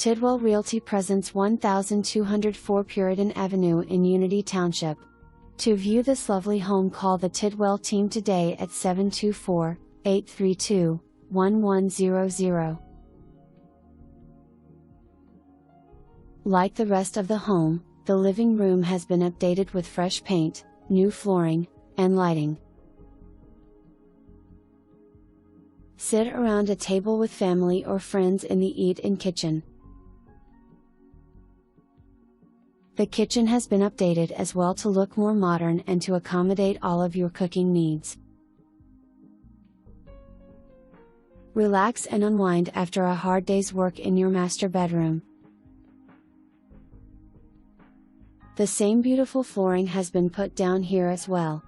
Tidwell Realty presents 1204 Puritan Avenue in Unity Township. To view this lovely home, call the Tidwell team today at 724-832-1100. Like the rest of the home, the living room has been updated with fresh paint, new flooring, and lighting. Sit around a table with family or friends in the eat-in kitchen. The kitchen has been updated as well to look more modern and to accommodate all of your cooking needs. Relax and unwind after a hard day's work in your master bedroom. The same beautiful flooring has been put down here as well.